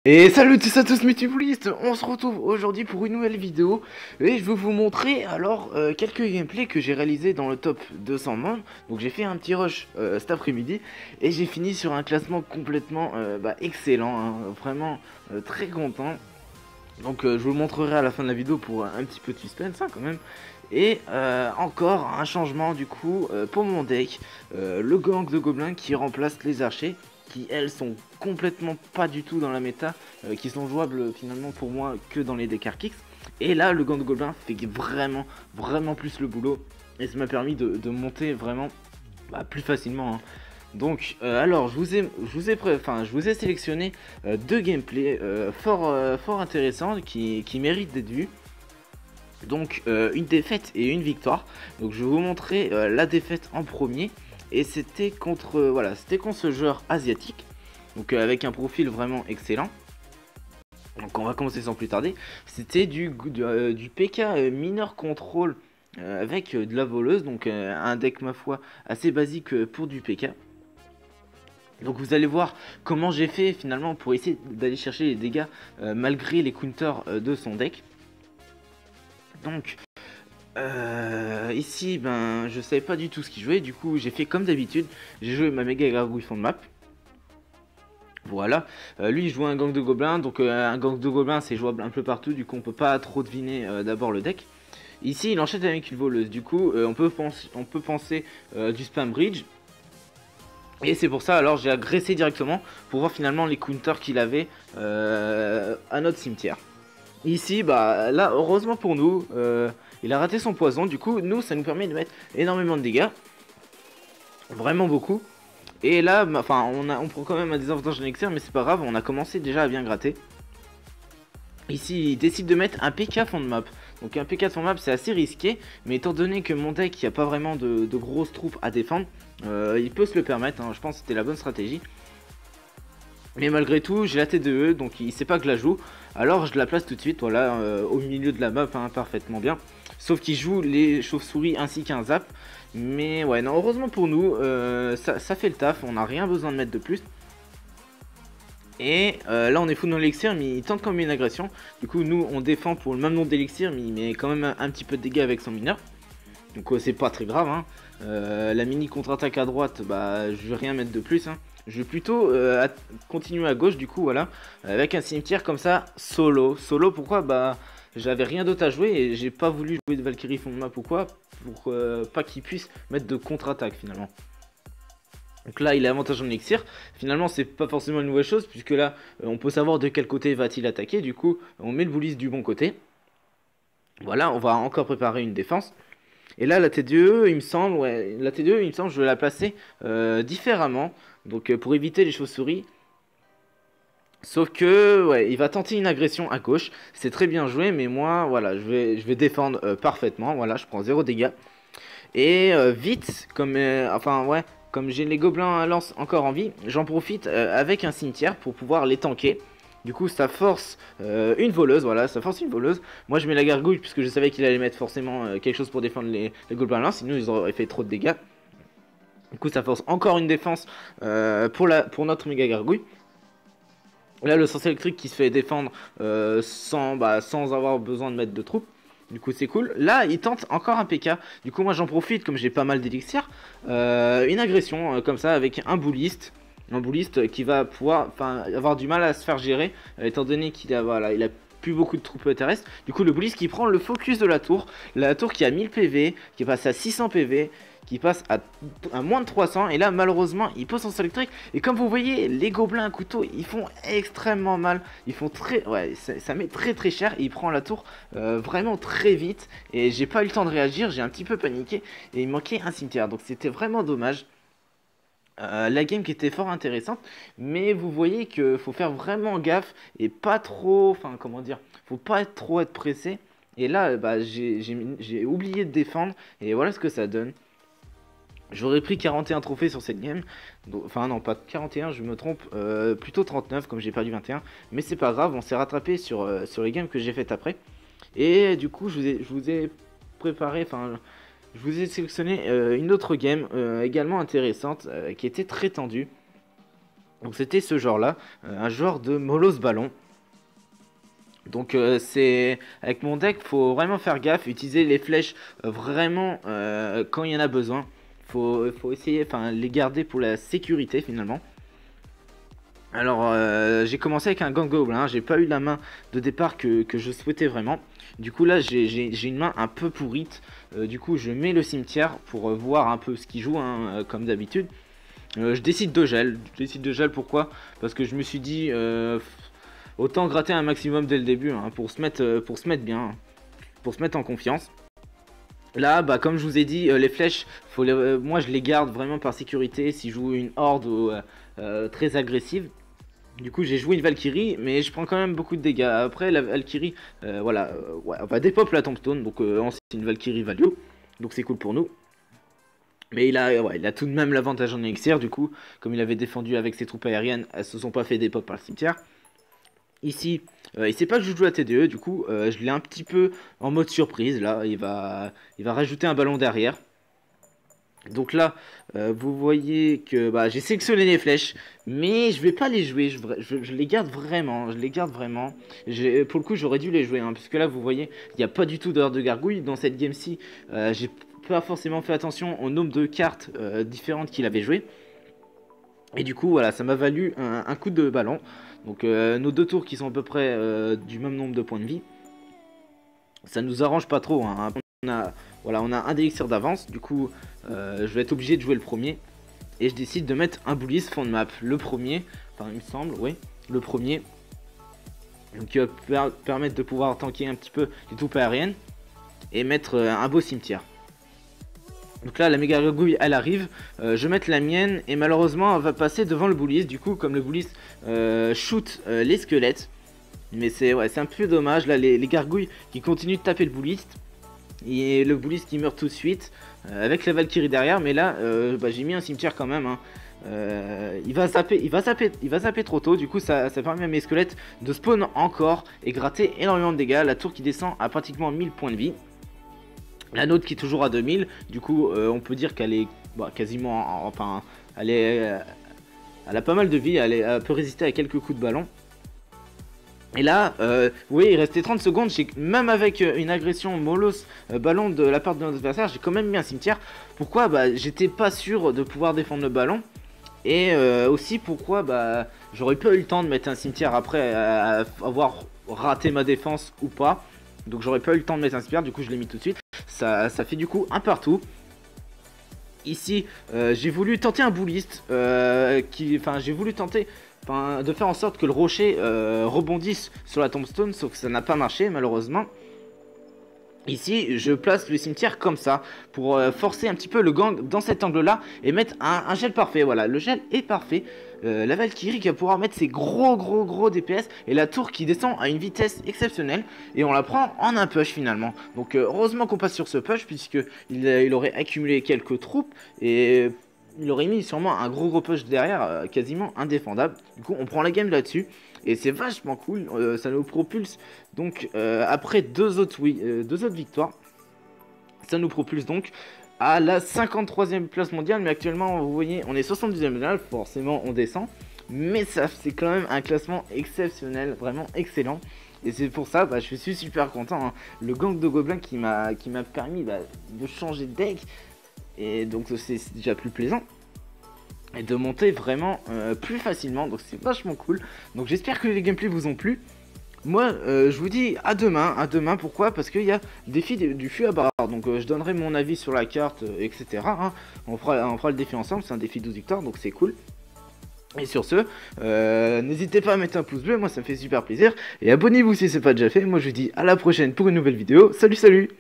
Et salut à tous mes tubulistes, on se retrouve aujourd'hui pour une nouvelle vidéo et je vais vous montrer alors quelques gameplays que j'ai réalisés dans le top 200 membres. Donc j'ai fait un petit rush cet après-midi et j'ai fini sur un classement complètement excellent, hein, vraiment très content. Donc je vous le montrerai à la fin de la vidéo pour un petit peu de suspense hein, quand même. Et encore un changement du coup pour mon deck, le gang de gobelins qui remplace les archers, qui elles sont complètement pas du tout dans la méta, qui sont jouables finalement pour moi que dans les decks Archix. Et là le gang de gobelins fait vraiment plus le boulot, et ça m'a permis de monter vraiment plus facilement, hein. Donc alors je vous ai sélectionné deux gameplays fort intéressants qui méritent d'être vus. Donc une défaite et une victoire. Donc je vais vous montrer la défaite en premier. Et c'était contre ce joueur asiatique. Donc avec un profil vraiment excellent. Donc on va commencer sans plus tarder. C'était du PK mineur contrôle avec de la voleuse. Donc un deck ma foi assez basique pour du PK. Donc vous allez voir comment j'ai fait finalement pour essayer d'aller chercher les dégâts malgré les counters de son deck. Donc ici je savais pas du tout ce qu'il jouait, du coup j'ai fait comme d'habitude, j'ai joué ma méga gargouille fond de map. Voilà, lui il jouait un gang de gobelins, donc un gang de gobelins c'est jouable un peu partout, du coup on peut pas trop deviner d'abord le deck. Ici il enchaîne avec une voleuse, du coup on peut penser du spam bridge. Et c'est pour ça alors j'ai agressé directement pour voir finalement les counters qu'il avait à notre cimetière. Ici là heureusement pour nous il a raté son poison, du coup nous ça nous permet de mettre énormément de dégâts, vraiment beaucoup. Et là on prend quand même un désavantage en élixir, mais c'est pas grave, on a commencé déjà à bien gratter. Ici il décide de mettre un PK fond de map. Donc un PK de fond de map c'est assez risqué, mais étant donné que mon deck il n'y a pas vraiment de grosses troupes à défendre, il peut se le permettre, hein. Je pense que c'était la bonne stratégie. Mais malgré tout, j'ai la T2E, donc il sait pas que je la joue. Alors je la place tout de suite, voilà, au milieu de la map, hein, parfaitement bien. Sauf qu'il joue les chauves-souris ainsi qu'un zap. Mais ouais, non, heureusement pour nous, ça fait le taf, on n'a rien besoin de mettre de plus. Et là on est fou dans l'élixir, mais il tente quand même une agression. Du coup nous on défend pour le même nombre d'élixir, mais il met quand même un petit peu de dégâts avec son mineur. Donc c'est pas très grave, hein. La mini contre-attaque à droite, je vais rien mettre de plus, hein. Je vais plutôt continuer à gauche, du coup, voilà, avec un cimetière comme ça, solo. Solo, pourquoi? J'avais rien d'autre à jouer et j'ai pas voulu jouer de Valkyrie fond de map ou quoi, pour pas qu'il puisse mettre de contre-attaque finalement. Donc là, il a avantage en élixir. Finalement, c'est pas forcément une nouvelle chose, puisque là, on peut savoir de quel côté va-t-il attaquer. Du coup, on met le bullis du bon côté. Voilà, on va encore préparer une défense. Et là, la T2E, il me semble, je vais la placer différemment. Donc, pour éviter les chauves-souris. Sauf que, ouais, il va tenter une agression à gauche. C'est très bien joué, mais moi, voilà, je vais défendre parfaitement. Voilà, je prends 0 dégâts. Et vite, comme j'ai les gobelins à lance encore en vie, j'en profite avec un cimetière pour pouvoir les tanker. Du coup ça force une voleuse, voilà, ça force une voleuse. Moi je mets la gargouille puisque je savais qu'il allait mettre forcément quelque chose pour défendre les gobelins là, sinon ils auraient fait trop de dégâts. Du coup ça force encore une défense pour notre méga gargouille. Là le sens électrique qui se fait défendre sans avoir besoin de mettre de troupes. Du coup c'est cool. Là il tente encore un PK. Du coup moi j'en profite comme j'ai pas mal d'élixir. Une agression comme ça avec un bouliste. Un bouliste qui va pouvoir avoir du mal à se faire gérer, étant donné qu'il a, il a plus beaucoup de troupes terrestres. Du coup le bouliste qui prend le focus de la tour qui a 1000 PV, qui passe à 600 PV, qui passe à moins de 300. Et là malheureusement il pose son sol électrique. Et comme vous voyez, les gobelins à couteau ils font extrêmement mal. Ils font ça met très cher. Et il prend la tour vraiment très vite. Et j'ai pas eu le temps de réagir, j'ai un petit peu paniqué. Et il manquait un cimetière, donc c'était vraiment dommage. La game qui était fort intéressante, mais vous voyez que faut faire vraiment gaffe et pas trop, faut pas trop être pressé. Et là j'ai oublié de défendre et voilà ce que ça donne. J'aurais pris 41 trophées sur cette game, enfin non pas 41, je me trompe, plutôt 39 comme j'ai perdu 21, mais c'est pas grave, on s'est rattrapé sur les games que j'ai faites après. Et du coup je vous ai préparé, je vous ai sélectionné une autre game également intéressante qui était très tendue. Donc c'était ce genre là, un genre de Molos Ballon. Donc c'est avec mon deck, faut vraiment faire gaffe, utiliser les flèches vraiment quand il y en a besoin. Faut essayer, enfin les garder pour la sécurité finalement. Alors j'ai commencé avec un gang gobelin, j'ai pas eu la main de départ que je souhaitais vraiment. Du coup là j'ai une main un peu pourrite. Du coup je mets le cimetière pour voir un peu ce qu'il joue hein, comme d'habitude. Je décide de gel. Pourquoi? Parce que je me suis dit autant gratter un maximum dès le début hein, pour se mettre bien, hein, pour se mettre en confiance. Là, bah, comme je vous ai dit, les flèches, moi je les garde vraiment par sécurité si je joue une horde très agressive. Du coup, j'ai joué une Valkyrie, mais je prends quand même beaucoup de dégâts. Après, la Valkyrie, voilà, ouais, on va dépop la Tombstone, donc c'est une Valkyrie value, donc c'est cool pour nous. Mais il a tout de même l'avantage en élixir, du coup, comme il avait défendu avec ses troupes aériennes, elles se sont pas fait dépop par le cimetière. Ici, il sait pas que je joue à TDE, du coup, je l'ai un petit peu en mode surprise, là, il va rajouter un ballon derrière. Donc là, vous voyez que bah, j'ai sélectionné les flèches, mais je vais pas les jouer, je les garde vraiment, Pour le coup, j'aurais dû les jouer, hein, puisque là, vous voyez, il n'y a pas du tout d'heure de gargouille. Dans cette game-ci, j'ai pas forcément fait attention au nombre de cartes différentes qu'il avait jouées. Et du coup, voilà, ça m'a valu un coup de ballon. Donc nos deux tours qui sont à peu près du même nombre de points de vie, ça nous arrange pas trop, hein. On a un élixir d'avance, du coup je vais être obligé de jouer le premier. Et je décide de mettre un bullis fond de map, le premier, enfin il me semble, oui, le premier. Donc qui va permettre de pouvoir tanker un petit peu les troupes aériennes et mettre un beau cimetière. Donc là la méga gargouille elle arrive, je vais mettre la mienne et malheureusement elle va passer devant le bullis. Du coup comme le bullis shoot les squelettes, mais c'est un peu dommage là, les gargouilles qui continuent de taper le bullis. Et le bullis qui meurt tout de suite avec la Valkyrie derrière, mais là bah, j'ai mis un cimetière quand même hein. Il va zapper trop tôt, du coup ça permet à mes squelettes de spawn encore et gratter énormément de dégâts. La tour qui descend à pratiquement 1000 points de vie, la nôtre qui est toujours à 2000, du coup on peut dire qu'elle est bah, quasiment, enfin elle a pas mal de vie, elle peut résister à quelques coups de ballon. Et là, vous voyez, il restait 30 secondes, même avec une agression mollos ballon de la part de notre adversaire, j'ai quand même mis un cimetière. Pourquoi? Bah, j'étais pas sûr de pouvoir défendre le ballon. Et aussi pourquoi bah, j'aurais pas eu le temps de mettre un cimetière après avoir raté ma défense ou pas. Donc j'aurais pas eu le temps de mettre un cimetière, du coup je l'ai mis tout de suite. Ça fait du coup un partout. Ici, j'ai voulu tenter un bulliste, j'ai voulu tenter de faire en sorte que le rocher rebondisse sur la tombstone, sauf que ça n'a pas marché malheureusement. Ici, je place le cimetière comme ça, pour forcer un petit peu le gang dans cet angle-là, et mettre un gel parfait. Voilà, le gel est parfait. La Valkyrie qui va pouvoir mettre ses gros DPS, et la tour qui descend à une vitesse exceptionnelle, et on la prend en un push finalement. Donc heureusement qu'on passe sur ce push, puisqu'il aurait accumulé quelques troupes, et il aurait mis sûrement un gros push derrière, quasiment indéfendable. Du coup, on prend la game là-dessus. Et c'est vachement cool, ça nous propulse donc après deux autres victoires, ça nous propulse donc à la 53e place mondiale. Mais actuellement vous voyez on est 72e mondial, forcément on descend, mais ça c'est quand même un classement exceptionnel, vraiment excellent. Et c'est pour ça je suis super content hein. Le gang de gobelins qui m'a permis de changer de deck, et donc c'est déjà plus plaisant et de monter vraiment plus facilement, donc c'est vachement cool. Donc j'espère que les gameplays vous ont plu. Moi je vous dis à demain, pourquoi? Parce qu'il y a le défi du fût à barre, donc je donnerai mon avis sur la carte, etc. hein. On fera le défi ensemble, c'est un défi 12 victoires, donc c'est cool. Et sur ce, n'hésitez pas à mettre un pouce bleu, moi ça me fait super plaisir. Et abonnez-vous si c'est pas déjà fait, moi je vous dis à la prochaine pour une nouvelle vidéo, salut!